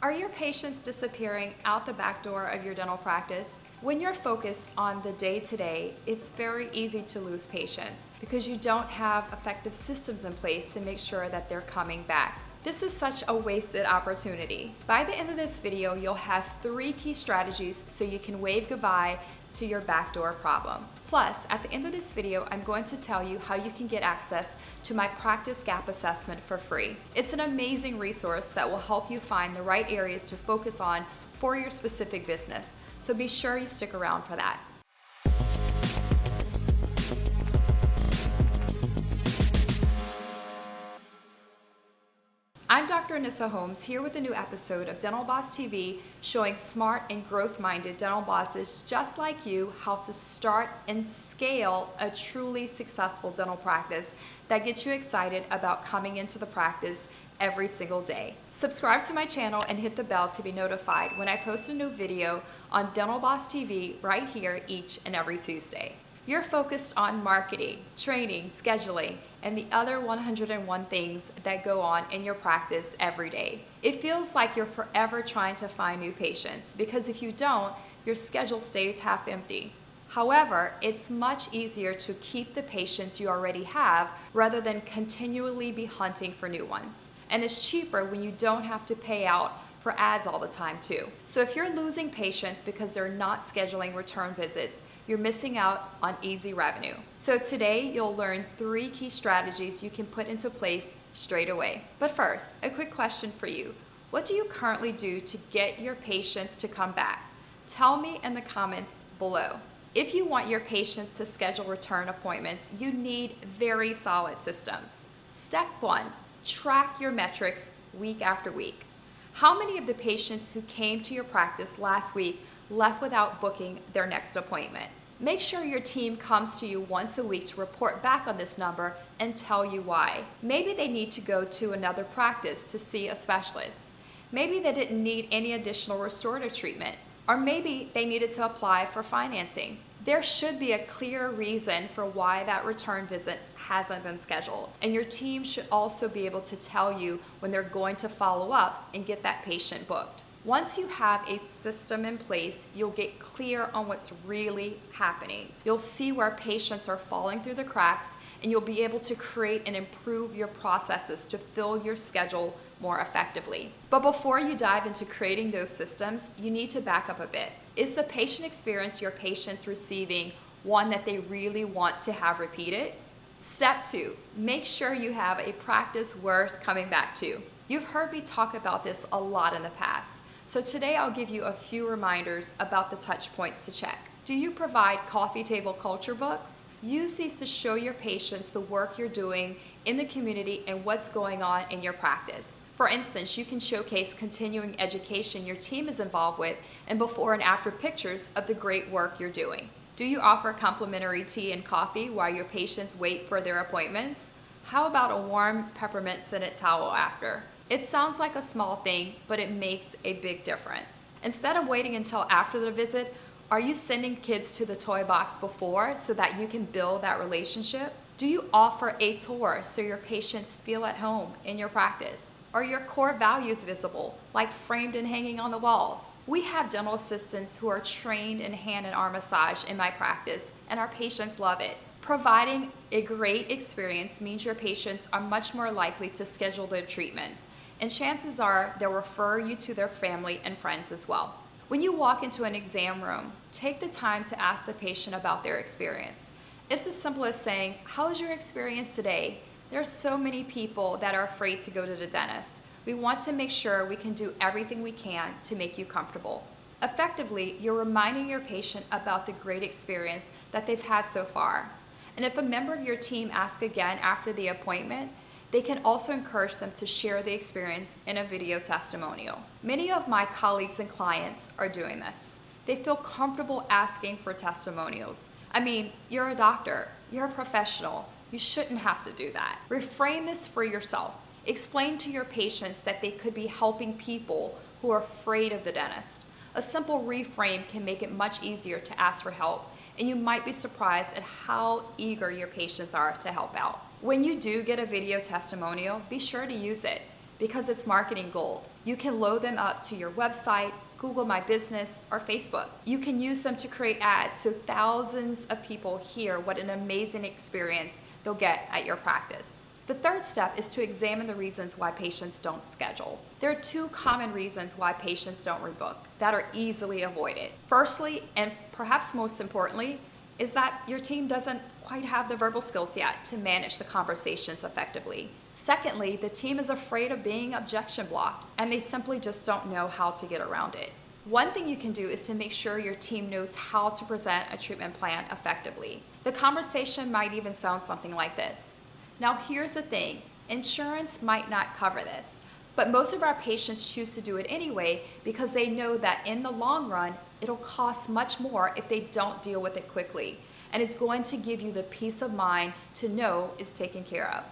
Are your patients disappearing out the back door of your dental practice? When you're focused on the day-to-day, it's very easy to lose patients because you don't have effective systems in place to make sure that they're coming back. This is such a wasted opportunity. By the end of this video, you'll have 3 key strategies so you can wave goodbye to your backdoor problem. Plus, at the end of this video, I'm going to tell you how you can get access to my practice gap assessment for free. It's an amazing resource that will help you find the right areas to focus on for your specific business. So be sure you stick around for that. I'm Dr. Anissa Holmes here with a new episode of Dental Boss TV showing smart and growth-minded dental bosses just like you how to start and scale a truly successful dental practice that gets you excited about coming into the practice every single day. Subscribe to my channel and hit the bell to be notified when I post a new video on Dental Boss TV right here each and every Tuesday. You're focused on marketing, training, scheduling, and the other 101 things that go on in your practice every day. It feels like you're forever trying to find new patients because if you don't, your schedule stays half empty. However, it's much easier to keep the patients you already have rather than continually be hunting for new ones. And it's cheaper when you don't have to pay out for ads all the time too. So if you're losing patients because they're not scheduling return visits, you're missing out on easy revenue. So today you'll learn 3 key strategies you can put into place straight away. But first, a quick question for you. What do you currently do to get your patients to come back? Tell me in the comments below. If you want your patients to schedule return appointments, you need very solid systems. Step 1, track your metrics week after week. How many of the patients who came to your practice last week left without booking their next appointment? Make sure your team comes to you once a week to report back on this number and tell you why. Maybe they need to go to another practice to see a specialist. Maybe they didn't need any additional restorative treatment, or maybe they needed to apply for financing. There should be a clear reason for why that return visit hasn't been scheduled. And your team should also be able to tell you when they're going to follow up and get that patient booked. Once you have a system in place, you'll get clear on what's really happening. You'll see where patients are falling through the cracks, and you'll be able to create and improve your processes to fill your schedule more effectively. But before you dive into creating those systems, you need to back up a bit. Is the patient experience your patients receiving one that they really want to have repeated? Step 2, make sure you have a practice worth coming back to. You've heard me talk about this a lot in the past. So today I'll give you a few reminders about the touch points to check. Do you provide coffee table culture books? Use these to show your patients the work you're doing in the community and what's going on in your practice. For instance, you can showcase continuing education your team is involved with and before and after pictures of the great work you're doing. Do you offer complimentary tea and coffee while your patients wait for their appointments? How about a warm peppermint scented towel after? It sounds like a small thing, but it makes a big difference. Instead of waiting until after the visit, are you sending kids to the toy box before so that you can build that relationship? Do you offer a tour so your patients feel at home in your practice? Are your core values visible, like framed and hanging on the walls? We have dental assistants who are trained in hand and arm massage in my practice, and our patients love it. Providing a great experience means your patients are much more likely to schedule their treatments, and chances are they'll refer you to their family and friends as well. When you walk into an exam room, take the time to ask the patient about their experience. It's as simple as saying, "How was your experience today?" There are so many people that are afraid to go to the dentist. We want to make sure we can do everything we can to make you comfortable. Effectively, you're reminding your patient about the great experience that they've had so far. And if a member of your team asks again after the appointment, they can also encourage them to share the experience in a video testimonial. Many of my colleagues and clients are doing this. They feel comfortable asking for testimonials. I mean, you're a doctor, you're a professional, you shouldn't have to do that. Reframe this for yourself. Explain to your patients that they could be helping people who are afraid of the dentist. A simple reframe can make it much easier to ask for help, and you might be surprised at how eager your patients are to help out. When you do get a video testimonial, be sure to use it. because it's marketing gold. You can load them up to your website, Google My Business, or Facebook. You can use them to create ads so thousands of people hear what an amazing experience they'll get at your practice. The third step is to examine the reasons why patients don't schedule. There are 2 common reasons why patients don't rebook that are easily avoided. Firstly, and perhaps most importantly, is that your team doesn't quite have the verbal skills yet to manage the conversations effectively. Secondly, the team is afraid of being objection blocked, and they simply just don't know how to get around it. One thing you can do is to make sure your team knows how to present a treatment plan effectively. The conversation might even sound something like this. Now here's the thing, insurance might not cover this, but most of our patients choose to do it anyway because they know that in the long run, it'll cost much more if they don't deal with it quickly, and it's going to give you the peace of mind to know it's taken care of.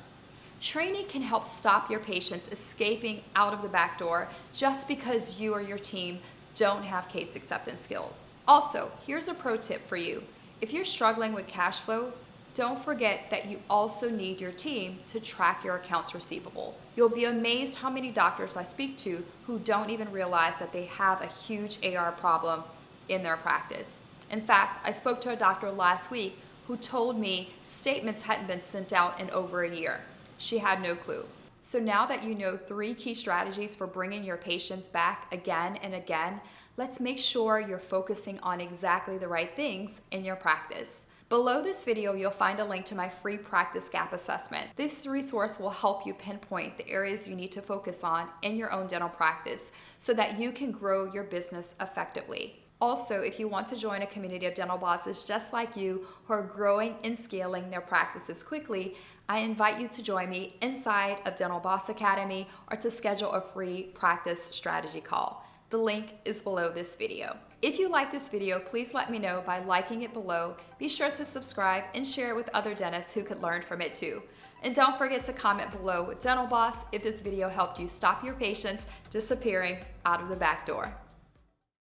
Training can help stop your patients escaping out of the back door just because you or your team don't have case acceptance skills. Also, here's a pro tip for you. If you're struggling with cash flow, don't forget that you also need your team to track your accounts receivable. You'll be amazed how many doctors I speak to who don't even realize that they have a huge AR problem in their practice. In fact, I spoke to a doctor last week who told me statements hadn't been sent out in over a year. She had no clue. So now that you know 3 key strategies for bringing your patients back again and again, let's make sure you're focusing on exactly the right things in your practice. Below this video, you'll find a link to my free practice gap assessment. This resource will help you pinpoint the areas you need to focus on in your own dental practice so that you can grow your business effectively. Also, if you want to join a community of dental bosses just like you who are growing and scaling their practices quickly, I invite you to join me inside of Dental Boss Academy or to schedule a free practice strategy call. The link is below this video. If you like this video, please let me know by liking it below. Be sure to subscribe and share it with other dentists who could learn from it too. And don't forget to comment below with Dental Boss if this video helped you stop your patients disappearing out of the back door.